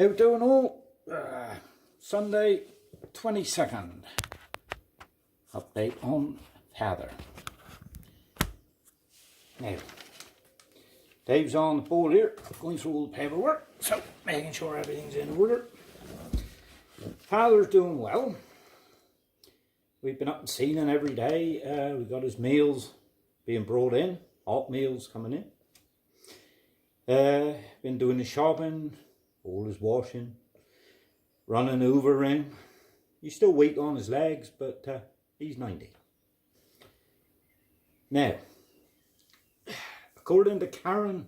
Out doing all Sunday 22nd. Update on father. Now, Dave's on the ball here, going through all the paperwork, so making sure everything's in order. Father's doing well. We've been up and seen him every day. We've got his meals being brought in, hot meals coming in. Been doing his shopping, all his washing, running over him. He's still weak on his legs, but he's 90. Now, according to Karen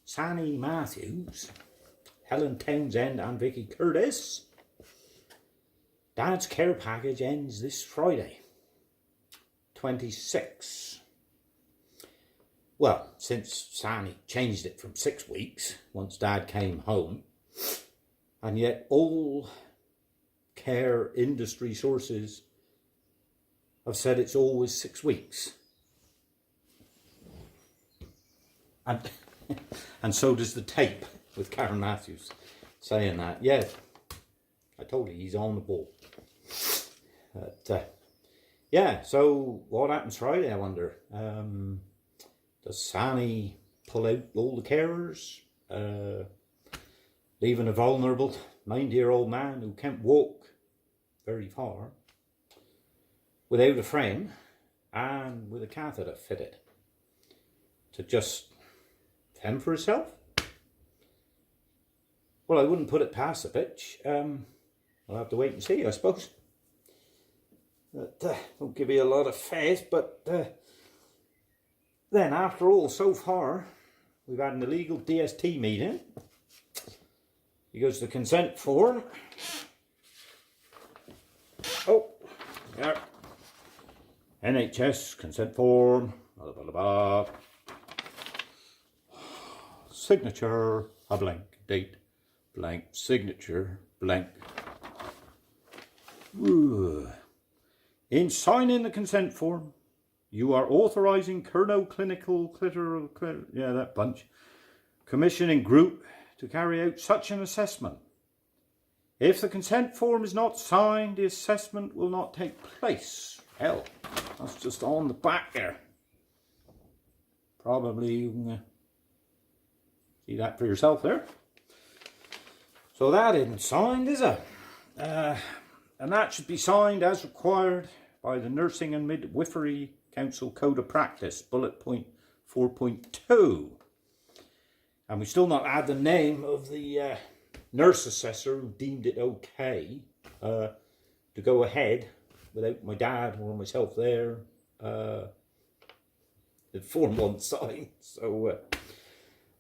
Sani Matthews, Helen Townsend and Vicky Curtis, Dad's care package ends this Friday, 26. Well, since Sani changed it from 6 weeks, once Dad came home, and yet all care industry sources have said it's always 6 weeks. And so does the tape with Karen Matthews saying that. Yeah, I told you he's on the ball. But, yeah, so what happens Friday, I wonder? Does Sani pull out all the carers? Leaving a vulnerable 90-year-old man who can't walk very far without a frame and with a catheter fitted to just fend for herself? Well, I wouldn't put it past the bitch. I'll have to wait and see, I suppose. But, don't give you a lot of faith, but then after all, so far, we've had an illegal DST meeting. He goes to the consent form. Oh, yeah. NHS consent form. Blah, blah, blah, blah. Signature, a blank. Date, blank. Signature, blank. Ooh. In signing the consent form, you are authorising Curnow yeah, that bunch, commissioning group to carry out such an assessment. If the consent form is not signed, the assessment will not take place. Hell, that's just on the back there. Probably you can see that for yourself there. So that isn't signed, is it? And that should be signed as required by the Nursing and Midwifery Council Code of Practice, bullet point 4.2. And we still not add the name of the nurse assessor who deemed it okay to go ahead without my dad or myself there. The form wasn't signed. So,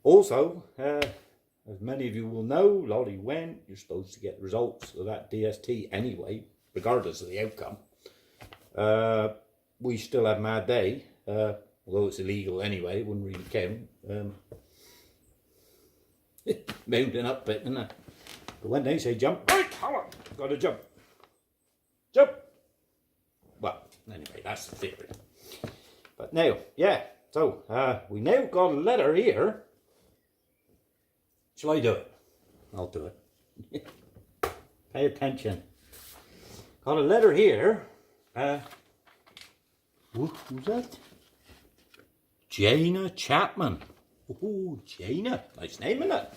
also, as many of you will know, Lolly went. You're supposed to get results of that DST anyway, regardless of the outcome. We still have Mad Day, although it's illegal anyway, it wouldn't really count. Mounting up bit, isn't it? But when they say jump, right, Colin, got to jump. Jump! Well, anyway, that's the theory. But now, yeah, so we now got a letter here. Shall I do it? I'll do it. Pay attention. Got a letter here. Who's that? Jana Chapman. Oh, Jana. Nice name, isn't it?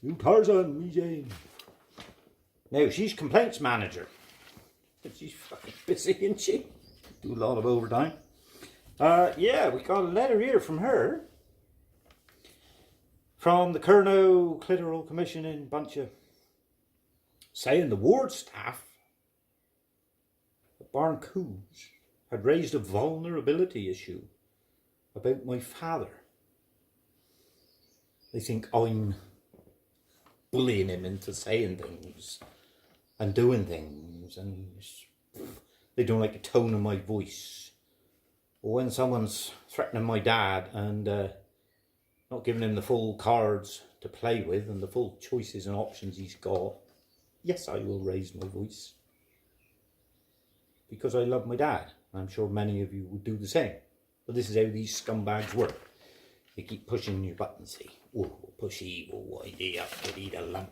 You Tarzan, me Jane. Now, she's complaints manager. But she's fucking busy, isn't she? Do a lot of overtime. Yeah, we got a letter here from her. From the Curnow Clitoral Commission in Buncha, saying the ward staff at Barncooge had raised a vulnerability issue about my father. They think I'm bullying him into saying things and doing things, and they don't like the tone of my voice. Or when someone's threatening my dad and not giving him the full cards to play with and the full choices and options he's got, yes, I will raise my voice. Because I love my dad. I'm sure many of you would do the same. But this is how these scumbags work. You keep pushing your button, see? Ooh, push evil idea up to eat a lump.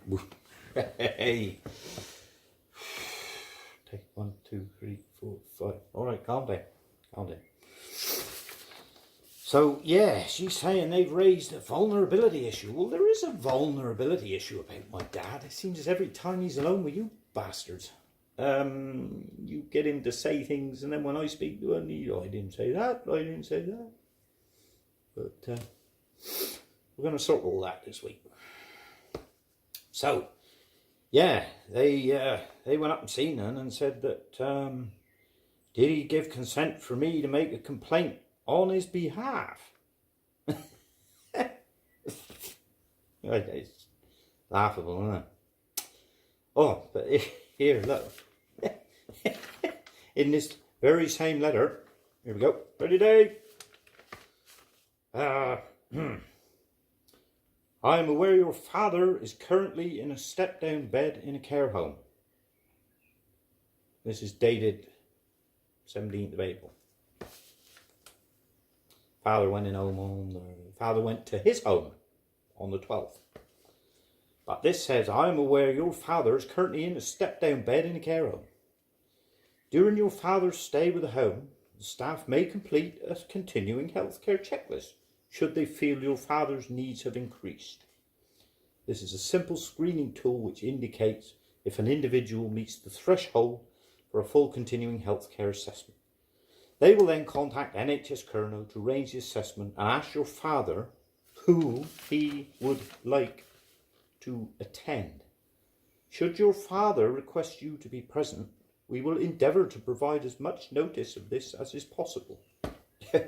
Hey. Take 1, 2, 3, 4, 5. Alright, calm down. Calm down. So, yeah, she's saying they've raised a vulnerability issue. Well, there is a vulnerability issue about my dad. It seems as every time he's alone with you bastards, you get him to say things, and then when I speak to him, I didn't say that, I didn't say that. But we're going to sort all that this week. So, yeah, they went up and seen him and said that, did he give consent for me to make a complaint on his behalf? It's laughable, isn't it? Oh, but here, look. In this very same letter, here we go. Ready, Dave? I am aware your father is currently in a step-down bed in a care home. This is dated 17th of April. Father went to his home on the 12th. But this says, I am aware your father is currently in a step-down bed in a care home. During your father's stay with the home, the staff may complete a continuing healthcare checklist should they feel your father's needs have increased. This is a simple screening tool which indicates if an individual meets the threshold for a full continuing healthcare assessment. They will then contact NHS Curnow to arrange the assessment and ask your father who he would like to attend. Should your father request you to be present, we will endeavour to provide as much notice of this as is possible.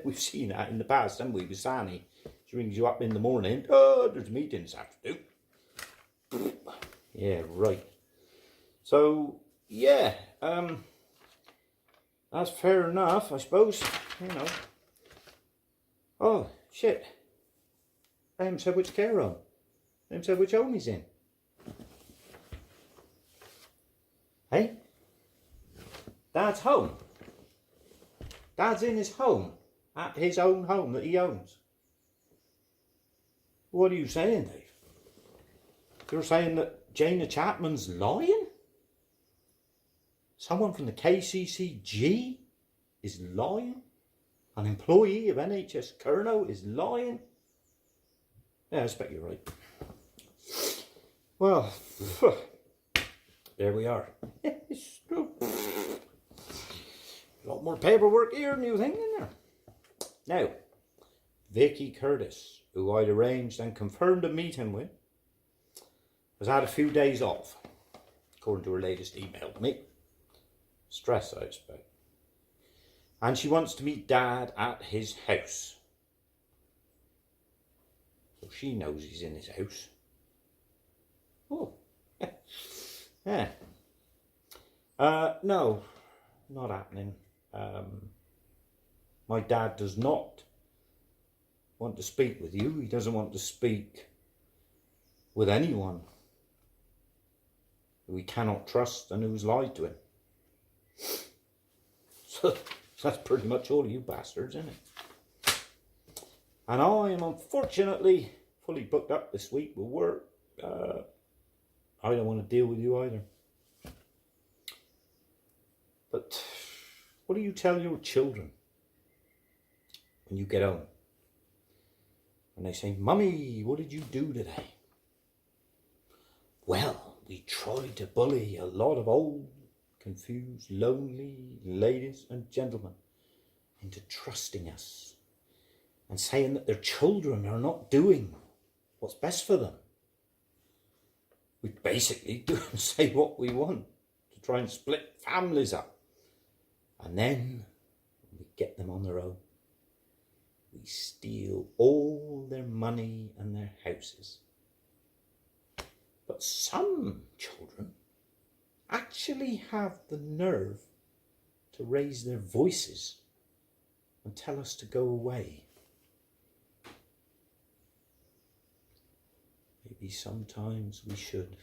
We've seen that in the past, haven't we, with Sani? She rings you up in the morning. Oh, there's a meeting this afternoon. Yeah, right. So, yeah, that's fair enough, I suppose, you know. Oh, shit. They haven't said which care home. They haven't said which home he's in. Hey? Dad's home. Dad's in his home. At his own home that he owns. What are you saying, Dave? You're saying that Jana Chapman's lying? Someone from the KCCG is lying? An employee of NHS Curnow is lying? Yeah, I expect you're right. Well, there we are. It's true. A lot more paperwork here than you think, isn't there? Now, Vicky Curtis, who I'd arranged and confirmed a meeting with, has had a few days off, according to her latest email to me. Stress, I expect. And she wants to meet Dad at his house. So she knows he's in his house. Oh, yeah. No, not happening. My dad does not want to speak with you. He doesn't want to speak with anyone who he cannot trust and who's lied to him. So that's pretty much all you bastards, isn't it? And I am unfortunately fully booked up this week with work. I don't want to deal with you either. But what do you tell your children when you get home? When they say, Mummy, what did you do today? Well, we tried to bully a lot of old, confused, lonely ladies and gentlemen into trusting us and saying that their children are not doing what's best for them. We basically do and say what we want to try and split families up. And then we get them on their own. We steal all their money and their houses. But some children actually have the nerve to raise their voices and tell us to go away. Maybe sometimes we should.